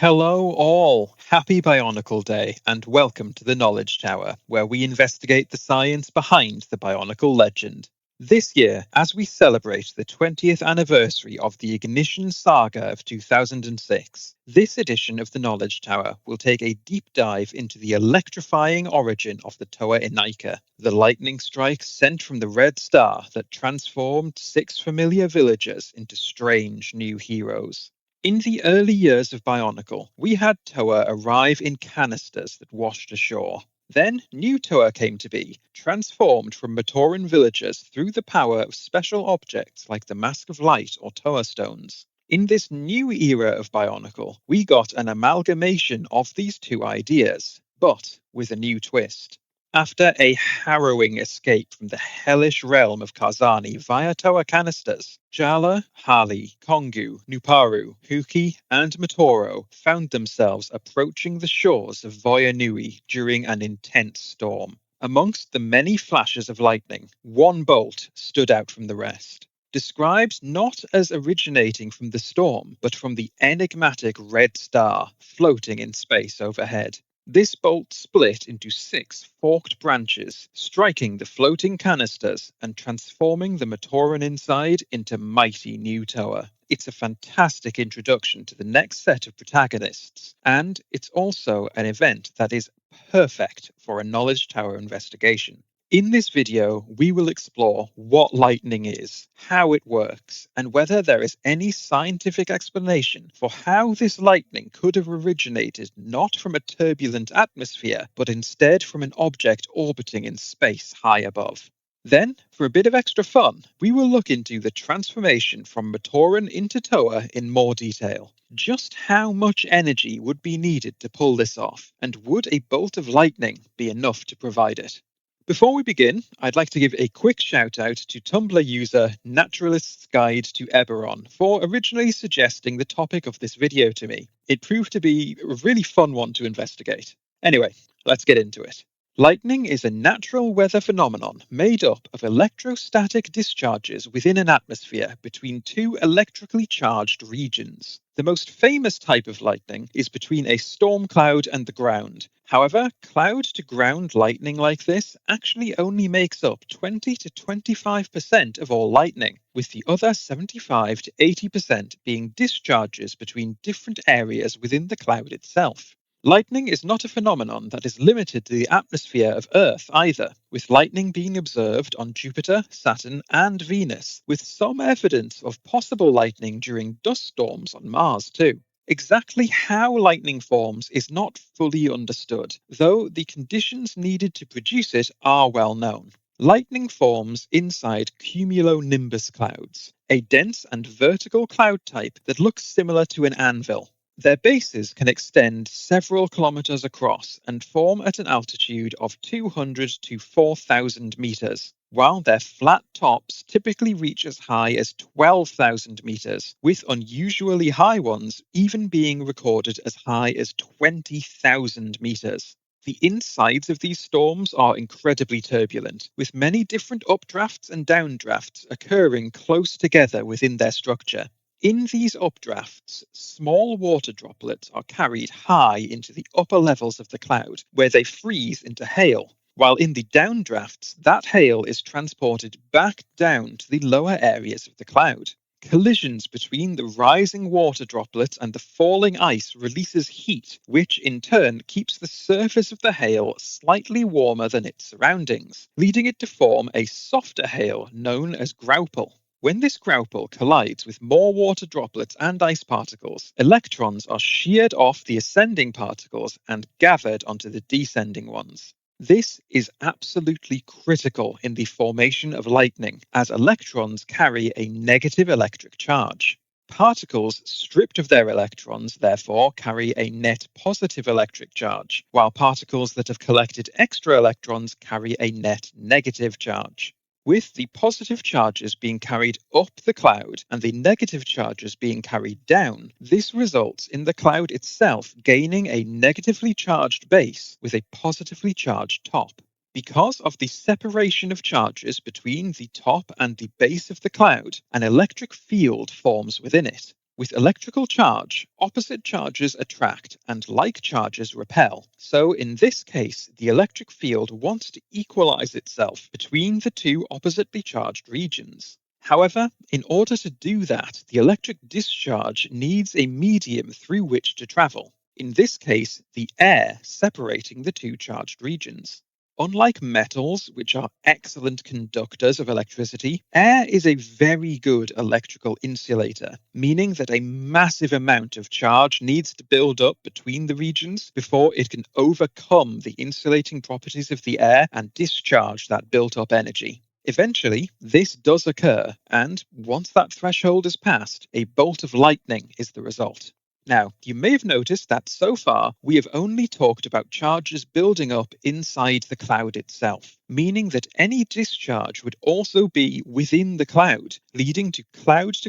Hello, all. Happy Bionicle Day, and welcome to the Knowledge Tower, where we investigate the science behind the Bionicle legend. This year, as we celebrate the 20th anniversary of the Ignition saga of 2006, this edition of the Knowledge Tower will take a deep dive into the electrifying origin of the 810NICLE, the lightning strike sent from the Red Star that transformed 6 familiar villagers into strange new heroes. In the early years of Bionicle, we had Toa arrive in canisters that washed ashore. Then new Toa came to be, transformed from Matoran villagers through the power of special objects like the Mask of Light or Toa Stones. In this new era of Bionicle, we got an amalgamation of these two ideas, but with a new twist. After a harrowing escape from the hellish realm of Karzani via Toa canisters, Jala, Hali, Kongu, Nuparu, Huki, and Matoro found themselves approaching the shores of Voyanui during an intense storm. Amongst the many flashes of lightning, one bolt stood out from the rest. Described not as originating from the storm, but from the enigmatic Red Star floating in space overhead. This bolt split into 6 forked branches, striking the floating canisters and transforming the Matoran inside into mighty new Toa. It's a fantastic introduction to the next set of protagonists, and it's also an event that is perfect for a Knowledge Tower investigation. In this video, we will explore what lightning is, how it works, and whether there is any scientific explanation for how this lightning could have originated not from a turbulent atmosphere, but instead from an object orbiting in space high above. Then, for a bit of extra fun, we will look into the transformation from Matoran into Toa in more detail. Just how much energy would be needed to pull this off, and would a bolt of lightning be enough to provide it? Before we begin, I'd like to give a quick shout out to Tumblr user Naturalist's Guide to Eberron for originally suggesting the topic of this video to me. It proved to be a really fun one to investigate. Anyway, let's get into it. Lightning is a natural weather phenomenon made up of electrostatic discharges within an atmosphere between two electrically charged regions. The most famous type of lightning is between a storm cloud and the ground. However, cloud-to-ground lightning like this actually only makes up 20 to 25% of all lightning, with the other 75 to 80% being discharges between different areas within the cloud itself. Lightning is not a phenomenon that is limited to the atmosphere of Earth either, with lightning being observed on Jupiter, Saturn, and Venus, with some evidence of possible lightning during dust storms on Mars too. Exactly how lightning forms is not fully understood, though the conditions needed to produce it are well known. Lightning forms inside cumulonimbus clouds, a dense and vertical cloud type that looks similar to an anvil. Their bases can extend several kilometers across and form at an altitude of 200 to 4,000 meters, while their flat tops typically reach as high as 12,000 meters, with unusually high ones even being recorded as high as 20,000 meters. The insides of these storms are incredibly turbulent, with many different updrafts and downdrafts occurring close together within their structure. In these updrafts, small water droplets are carried high into the upper levels of the cloud, where they freeze into hail, while in the downdrafts, that hail is transported back down to the lower areas of the cloud. Collisions between the rising water droplets and the falling ice releases heat, which in turn keeps the surface of the hail slightly warmer than its surroundings, leading it to form a softer hail known as graupel. When this graupel collides with more water droplets and ice particles, electrons are sheared off the ascending particles and gathered onto the descending ones. This is absolutely critical in the formation of lightning, as electrons carry a negative electric charge. Particles stripped of their electrons, therefore, carry a net positive electric charge, while particles that have collected extra electrons carry a net negative charge. With the positive charges being carried up the cloud and the negative charges being carried down, this results in the cloud itself gaining a negatively charged base with a positively charged top. Because of the separation of charges between the top and the base of the cloud, an electric field forms within it. With electrical charge, opposite charges attract and like charges repel. So in this case, the electric field wants to equalize itself between the two oppositely charged regions. However, in order to do that, the electric discharge needs a medium through which to travel. In this case, the air separating the two charged regions. Unlike metals, which are excellent conductors of electricity, air is a very good electrical insulator, meaning that a massive amount of charge needs to build up between the regions before it can overcome the insulating properties of the air and discharge that built-up energy. Eventually, this does occur, and once that threshold is passed, a bolt of lightning is the result. Now, you may have noticed that so far we have only talked about charges building up inside the cloud itself, meaning that any discharge would also be within the cloud, leading to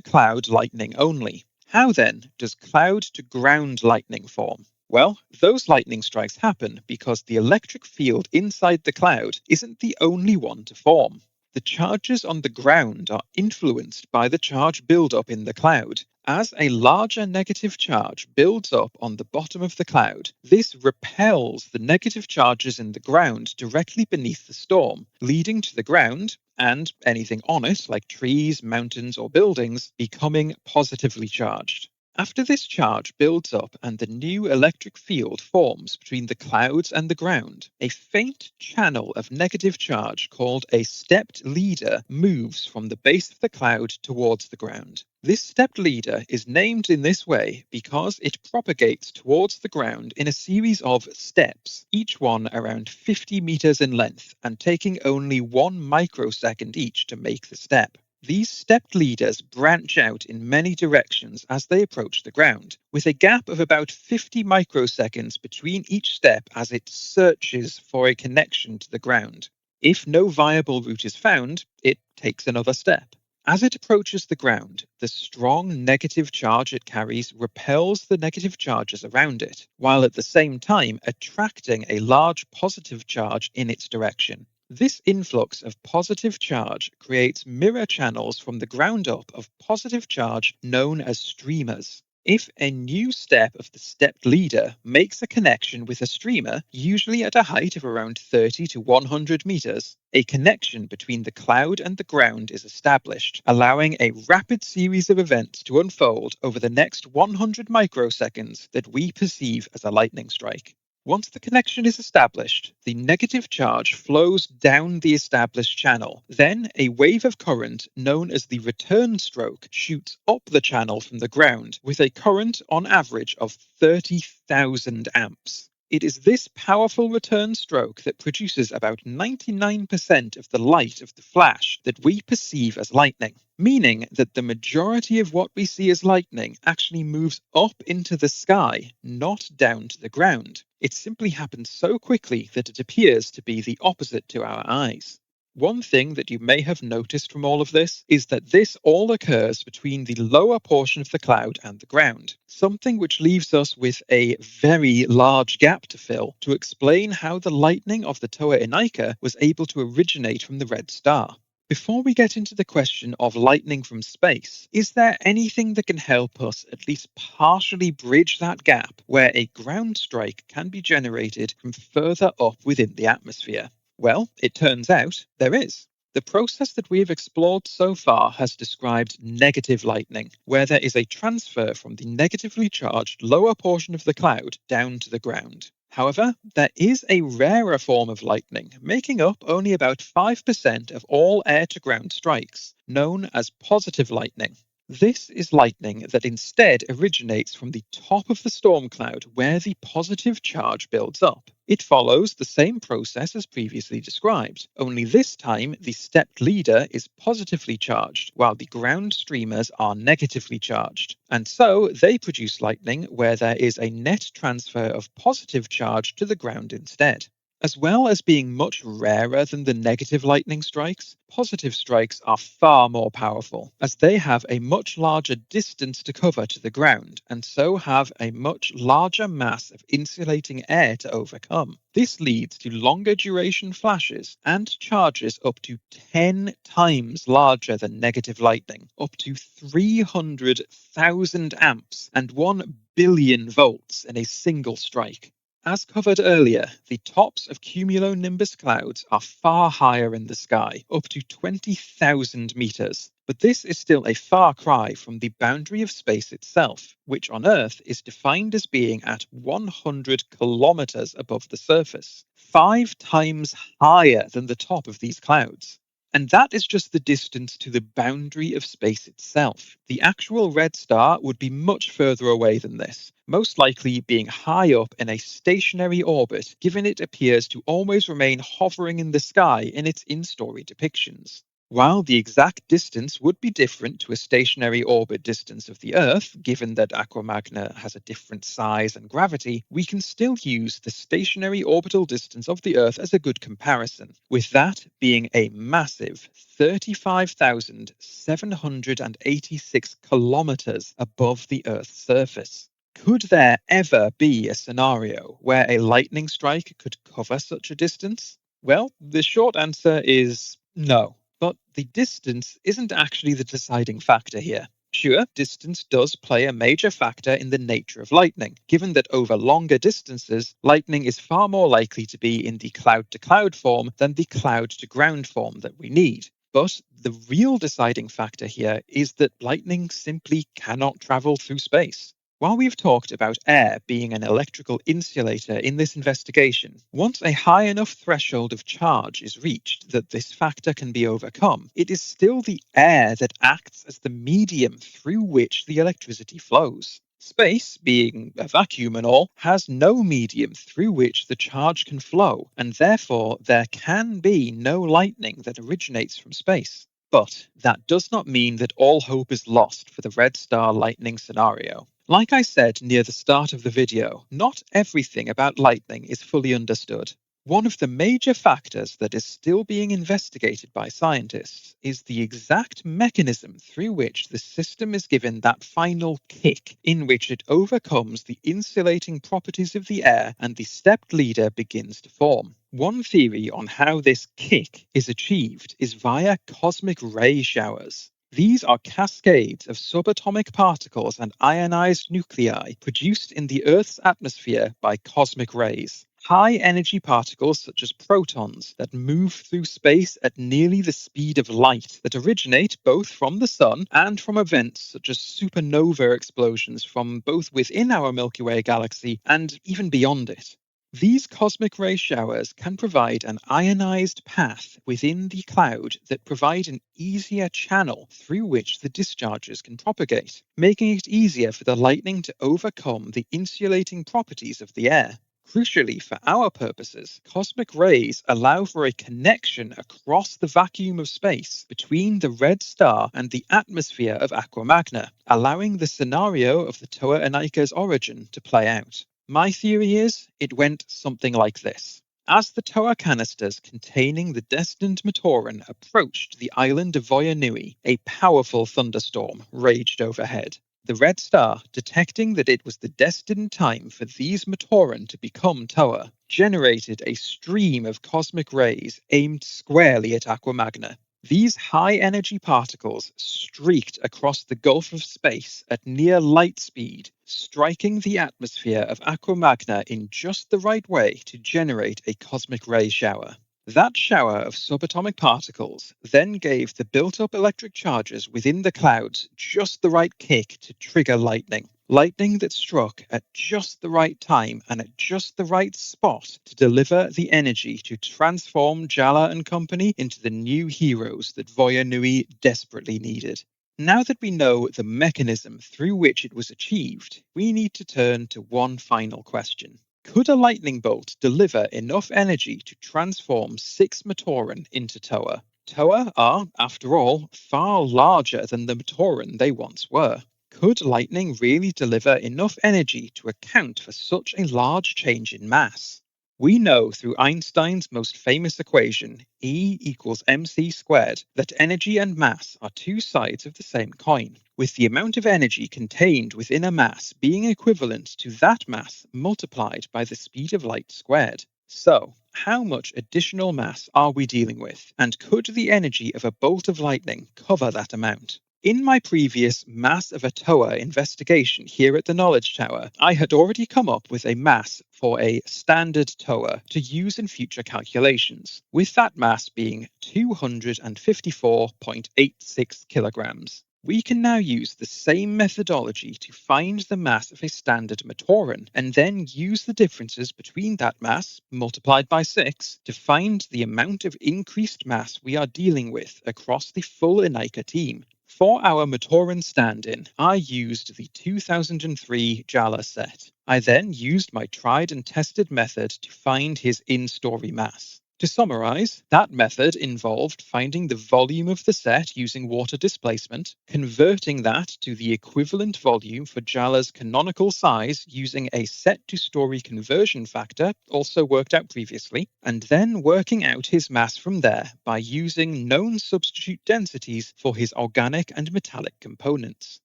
cloud lightning only. How then does cloud to ground lightning form? Well, those lightning strikes happen because the electric field inside the cloud isn't the only one to form. The charges on the ground are influenced by the charge buildup in the cloud. As a larger negative charge builds up on the bottom of the cloud, this repels the negative charges in the ground directly beneath the storm, leading to the ground, and anything on it, like trees, mountains, or buildings, becoming positively charged. After this charge builds up and the new electric field forms between the clouds and the ground, a faint channel of negative charge called a stepped leader moves from the base of the cloud towards the ground. This stepped leader is named in this way because it propagates towards the ground in a series of steps, each one around 50 meters in length and taking only 1 microsecond each to make the step. These stepped leaders branch out in many directions as they approach the ground, with a gap of about 50 microseconds between each step as it searches for a connection to the ground. If no viable route is found, it takes another step. As it approaches the ground, the strong negative charge it carries repels the negative charges around it, while at the same time attracting a large positive charge in its direction. This influx of positive charge creates mirror channels from the ground up of positive charge known as streamers. If a new step of the stepped leader makes a connection with a streamer, usually at a height of around 30 to 100 meters, a connection between the cloud and the ground is established, allowing a rapid series of events to unfold over the next 100 microseconds that we perceive as a lightning strike. Once the connection is established, the negative charge flows down the established channel. Then a wave of current known as the return stroke shoots up the channel from the ground with a current on average of 30,000 amps. It is this powerful return stroke that produces about 99% of the light of the flash that we perceive as lightning, meaning that the majority of what we see as lightning actually moves up into the sky, not down to the ground. It simply happens so quickly that it appears to be the opposite to our eyes. One thing that you may have noticed from all of this is that this all occurs between the lower portion of the cloud and the ground, something which leaves us with a very large gap to fill to explain how the lightning of the 810NICLE was able to originate from the red star. Before we get into the question of lightning from space, is there anything that can help us at least partially bridge that gap where a ground strike can be generated from further up within the atmosphere? Well, it turns out there is. The process that we have explored so far has described negative lightning, where there is a transfer from the negatively charged lower portion of the cloud down to the ground. However, there is a rarer form of lightning, making up only about 5% of all air-to-ground strikes, known as positive lightning. This is lightning that instead originates from the top of the storm cloud where the positive charge builds up. It follows the same process as previously described, only this time the stepped leader is positively charged while the ground streamers are negatively charged. And so they produce lightning where there is a net transfer of positive charge to the ground instead. As well as being much rarer than the negative lightning strikes, positive strikes are far more powerful, as they have a much larger distance to cover to the ground, and so have a much larger mass of insulating air to overcome. This leads to longer duration flashes and charges up to 10 times larger than negative lightning, up to 300,000 amps and 1 billion volts in a single strike. As covered earlier, the tops of cumulonimbus clouds are far higher in the sky, up to 20,000 meters. But this is still a far cry from the boundary of space itself, which on Earth is defined as being at 100 kilometers above the surface, 5 times higher than the top of these clouds. And that is just the distance to the boundary of space itself. The actual red star would be much further away than this, most likely being high up in a stationary orbit, given it appears to always remain hovering in the sky in its in-story depictions. While the exact distance would be different to a stationary orbit distance of the Earth, given that Aqua Magna has a different size and gravity, we can still use the stationary orbital distance of the Earth as a good comparison, with that being a massive 35,786 kilometers above the Earth's surface. Could there ever be a scenario where a lightning strike could cover such a distance? Well, the short answer is no. But the distance isn't actually the deciding factor here. Sure, distance does play a major factor in the nature of lightning, given that over longer distances, lightning is far more likely to be in the cloud-to-cloud form than the cloud-to-ground form that we need. But the real deciding factor here is that lightning simply cannot travel through space. While we've talked about air being an electrical insulator in this investigation, once a high enough threshold of charge is reached that this factor can be overcome, it is still the air that acts as the medium through which the electricity flows. Space, being a vacuum and all, has no medium through which the charge can flow, and therefore there can be no lightning that originates from space. But that does not mean that all hope is lost for the red star lightning scenario. Like I said near the start of the video, not everything about lightning is fully understood. One of the major factors that is still being investigated by scientists is the exact mechanism through which the system is given that final kick in which it overcomes the insulating properties of the air and the stepped leader begins to form. One theory on how this kick is achieved is via cosmic ray showers. These are cascades of subatomic particles and ionized nuclei produced in the Earth's atmosphere by cosmic rays. High-energy particles such as protons that move through space at nearly the speed of light that originate both from the Sun and from events such as supernova explosions from both within our Milky Way galaxy and even beyond it. These cosmic ray showers can provide an ionized path within the cloud that provide an easier channel through which the discharges can propagate, making it easier for the lightning to overcome the insulating properties of the air. Crucially, for our purposes, cosmic rays allow for a connection across the vacuum of space between the red star and the atmosphere of Aqua Magna, allowing the scenario of the Toa Anika's origin to play out. My theory is it went something like this. As the Toa canisters containing the destined Matoran approached the island of Voyanui, a powerful thunderstorm raged overhead. The red star, detecting that it was the destined time for these Matoran to become Toa, generated a stream of cosmic rays aimed squarely at Aqua Magna. These high-energy particles streaked across the gulf of space at near light speed, striking the atmosphere of Aqua Magna in just the right way to generate a cosmic ray shower. That shower of subatomic particles then gave the built-up electric charges within the clouds just the right kick to trigger lightning. Lightning that struck at just the right time and at just the right spot to deliver the energy to transform Jala and company into the new heroes that Voyanui desperately needed. Now that we know the mechanism through which it was achieved, we need to turn to one final question. Could a lightning bolt deliver enough energy to transform 6 Matoran into Toa? Toa are, after all, far larger than the Matoran they once were. Could lightning really deliver enough energy to account for such a large change in mass? We know through Einstein's most famous equation, E equals mc squared, that energy and mass are two sides of the same coin, with the amount of energy contained within a mass being equivalent to that mass multiplied by the speed of light squared. So, how much additional mass are we dealing with, and could the energy of a bolt of lightning cover that amount? In my previous mass of a TOA investigation here at the Knowledge Tower, I had already come up with a mass for a standard TOA to use in future calculations, with that mass being 254.86 kilograms. We can now use the same methodology to find the mass of a standard Matoran, and then use the differences between that mass, multiplied by 6, to find the amount of increased mass we are dealing with across the full INICLE team. For our Matoran stand-in, I used the 2003 Jala set. I then used my tried and tested method to find his in-story mass. To summarize, that method involved finding the volume of the set using water displacement, converting that to the equivalent volume for Jala's canonical size using a set-to-story conversion factor, also worked out previously, and then working out his mass from there by using known substitute densities for his organic and metallic components.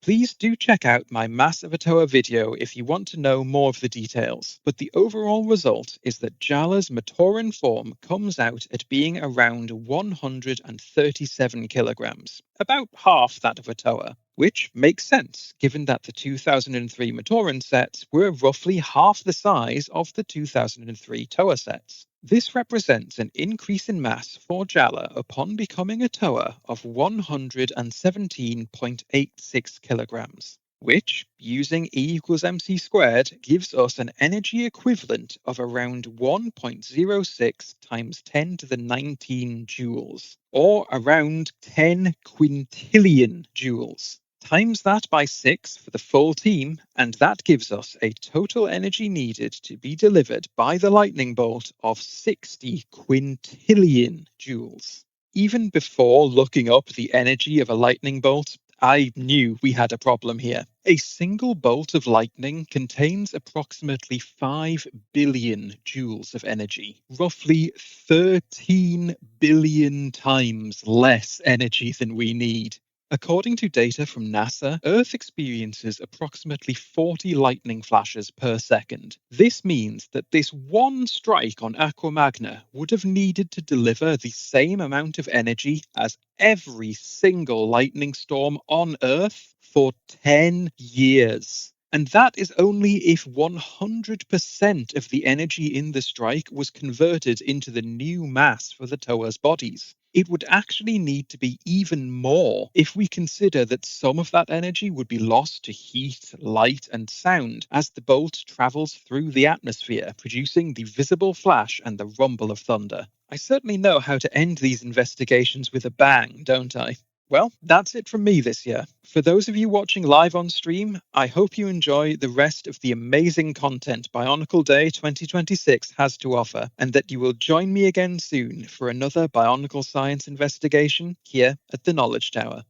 Please do check out my Mass of a TOA video if you want to know more of the details, but the overall result is that Jala's Matoran form comes out at being around 137 kilograms, about half that of a TOA, which makes sense given that the 2003 Matoran sets were roughly half the size of the 2003 TOA sets. This represents an increase in mass for Jala upon becoming a TOA of 117.86 kilograms, which, using E equals mc squared, gives us an energy equivalent of around 1.06 times 10 to the 19 joules, or around 10 quintillion joules. Times that by 6 for the full team, and that gives us a total energy needed to be delivered by the lightning bolt of 60 quintillion joules. Even before looking up the energy of a lightning bolt, I knew we had a problem here. A single bolt of lightning contains approximately 5 billion joules of energy, roughly 13 billion times less energy than we need. According to data from NASA, Earth experiences approximately 40 lightning flashes per second. This means that this one strike on Aqua Magna would have needed to deliver the same amount of energy as every single lightning storm on Earth for 10 years. And that is only if 100% of the energy in the strike was converted into the new mass for the TOA's bodies. It would actually need to be even more if we consider that some of that energy would be lost to heat, light, and sound as the bolt travels through the atmosphere, producing the visible flash and the rumble of thunder. I certainly know how to end these investigations with a bang, don't I? Well, that's it from me this year. For those of you watching live on stream, I hope you enjoy the rest of the amazing content BIONICLE Day 2026 has to offer, and that you will join me again soon for another BIONICLE Science investigation here at the Knowledge Tower.